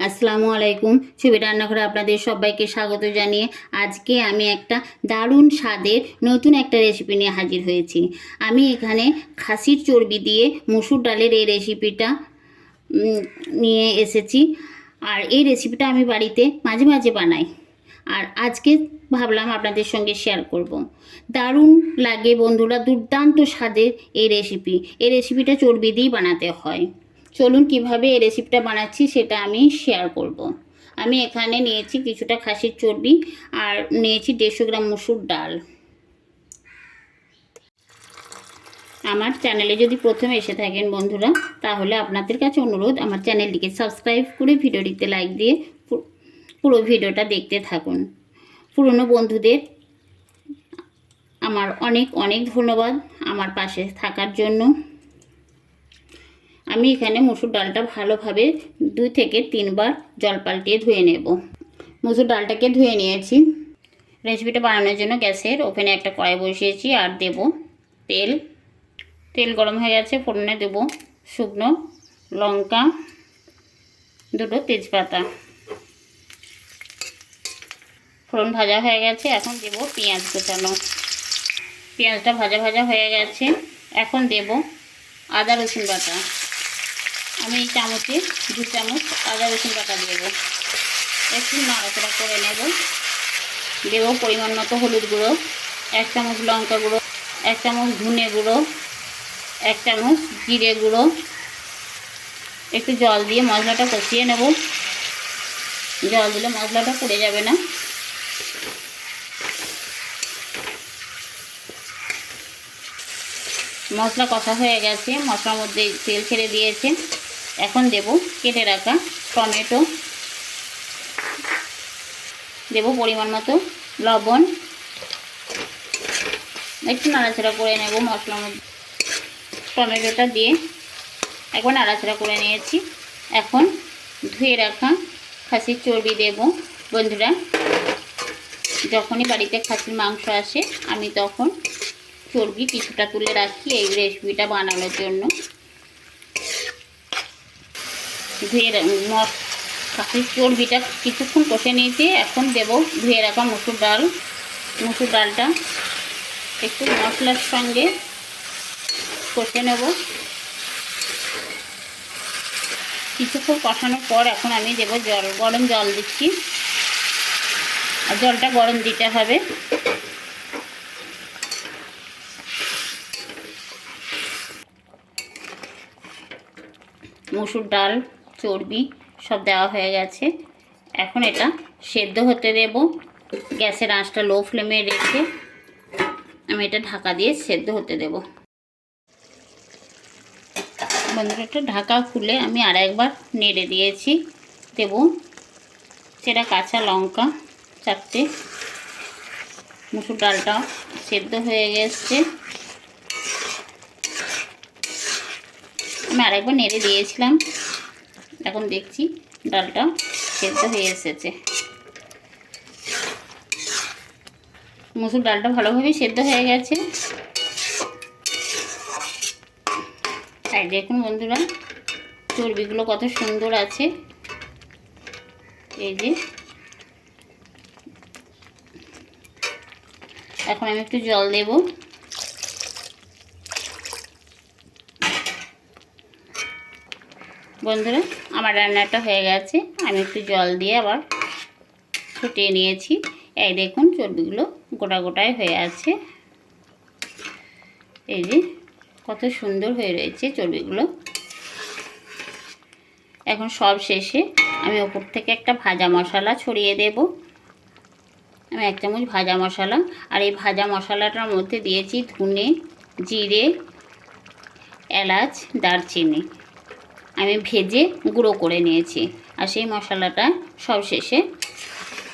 আসসালামু আলাইকুম। ছবি রান্নাঘরে আপনাদের সবাইকে স্বাগত জানিয়ে আজকে আমি একটা দারুণ স্বাদের নতুন একটা রেসিপি নিয়ে হাজির হয়েছি। আমি এখানে খাসির চর্বি দিয়ে মসুর ডালের এই রেসিপিটা নিয়ে এসেছি। আর এই রেসিপিটা আমি বাড়িতে মাঝে মাঝে বানাই, আর আজকে ভাবলাম আপনাদের সঙ্গে শেয়ার করব। দারুণ লাগে বন্ধুরা, দুর্দান্ত স্বাদের এই রেসিপিটা চর্বি দিয়েই বানাতে হয়। চলুন কিভাবে এই রেসিপিটা বানাচ্ছি সেটা আমি শেয়ার করব। আমি এখানে নিয়েছি কিছুটা খাসির চর্বি আর নিয়েছি 150 গ্রাম মসুর ডাল। আমার চ্যানেলে যদি প্রথমে এসে থাকেন বন্ধুরা, তাহলে আপনাদের কাছে অনুরোধ আমার চ্যানেলটিকে সাবস্ক্রাইব করে ভিডিওটিতে লাইক দিয়ে পুরো ভিডিওটা দেখতে থাকুন। পুরনো বন্ধুদের আমার অনেক অনেক ধন্যবাদ আমার পাশে থাকার জন্য। আমি এখানে মসুর ডালটা ভালোভাবে 2 থেকে 3 বার জল পাল্টিয়ে ধুয়ে নেব। মসুর ডালটাকে ধুয়ে নিয়েছি। রেসিপিটা বানানোর জন্য গ্যাসের ওভেনে একটা কড়াই বসিয়েছি আর দেব তেল। তেল গরম হয়ে গেছে, ফোড়নে দেব শুকনো লঙ্কা, 2টো তেজপাতা। ফোড়ন ভাজা হয়ে গেছে, এখন দেব পেঁয়াজ কুচানো। পেঁয়াজটা ভাজা ভাজা হয়ে গেছে, এখন দেব আদা রসুন বাটা। আমি এই চামচে 2 চামচ আদা রসুন বাটা দেব। একটু নাড়াচাড়া করে নেব। দেব পরিমাণ মতো হলুদ গুঁড়ো, 1 চামচ লঙ্কা গুঁড়ো, 1 চামচ ধনে গুঁড়ো, 1 চামচ জিরে গুঁড়ো। একটু জল দিয়ে মশলাটা কষিয়ে নেব। জল দিলে মশলাটা পুড়ে যাবে না। মশলা কষা হয়ে গেছে, মশলার মধ্যে তেল ছেড়ে দিয়েছে। এখন দেব কেটে রাখা টমেটো, দেব পরিমাণ মতো লবণ। একটু নাড়াচাড়া করে নেব মশলার মধ্যে। টমেটোটা দিয়ে একবার নাড়াচাড়া করে নিয়েছি। এখন ধুয়ে রাখা খাসির চর্বি দেব। বন্ধুরা, যখনই বাড়িতে খাসির মাংস আসে আমি তখন চর্বি কিছুটা তুলে রাখি এই রেসিপিটা বানানোর জন্য। খাসির চর্বিটা কিছুক্ষণ কষে নিয়েছি। এখন দেব ধুয়ে রাখা মসুর ডালটা একটু মশলার সঙ্গে কষে নেব। কিছুক্ষণ কষানোর পর এখন আমি দেব জল। গরম জল দিচ্ছি, আর জলটা গরম দিতে হবে। মসুর ডাল চর্বি সব দেওয়া হয়ে গেছে। এখন এটা সেদ্ধ হতে দেব। গ্যাসের আঁচটা লো ফ্লেমে রেখে আমি এটা ঢাকা দিয়ে সেদ্ধ হতে দেব। বন্ধুরা, একটা ঢাকা খুলে আমি আর একবার নেড়ে দিয়েছি। দেব সেটা কাঁচা লঙ্কা 4টে। মসুর ডালটা সেদ্ধ হয়ে গেছে। আমি আরেকবার নেড়ে দিয়েছিলাম, এখন দেখছি ডালটা সেদ্ধ হয়ে এসেছে। মসুর ডালটা ভালোভাবে সেদ্ধ হয়ে গেছে। তাই দেখুন বন্ধুরা, চর্বিগুলো কত সুন্দর আছে। এই যে এখন আমি একটু জল দেব। বন্ধুরা, আমার রান্নাটা হয়ে গেছে। আমি একটু জল দিয়ে আবার ফুটিয়ে নিয়েছি। এই দেখুন চর্বিগুলো গোটা গোটায় হয়ে আছে। এই যে কত সুন্দর হয়ে রয়েছে চর্বিগুলো। এখন সব শেষে আমি ওপর থেকে একটা ভাজা মশলা ছড়িয়ে দেব। আমি 1 চামচ ভাজা মশলা, আর এই ভাজা মশলাটার মধ্যে দিয়েছি ধনে, জিরে, এলাচ, দারচিনি। আমি ভেজে গুঁড়ো করে নিয়েছি, আর সেই মশলাটা সব শেষে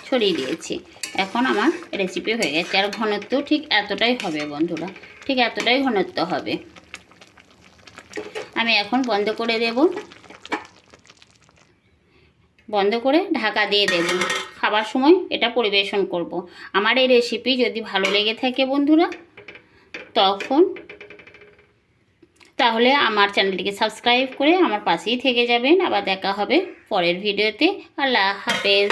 ছড়িয়ে দিয়েছি। এখন আমার রেসিপি হয়ে গেছে। আর ঘনত্ব ঠিক এতটাই হবে বন্ধুরা, ঠিক এতটাই ঘনত্ব হবে। আমি এখন বন্ধ করে দেব। বন্ধ করে ঢাকা দিয়ে দেব। খাবার সময় এটা পরিবেশন করব। আমার এই রেসিপি যদি ভালো লেগে থাকে বন্ধুরা, তখন তাহলে আমার চ্যানেলটিকে সাবস্ক্রাইব করে আমার পাশেই থেকে যাবেন। আবার দেখা হবে পরের ভিডিওতে। আল্লাহ হাফেজ।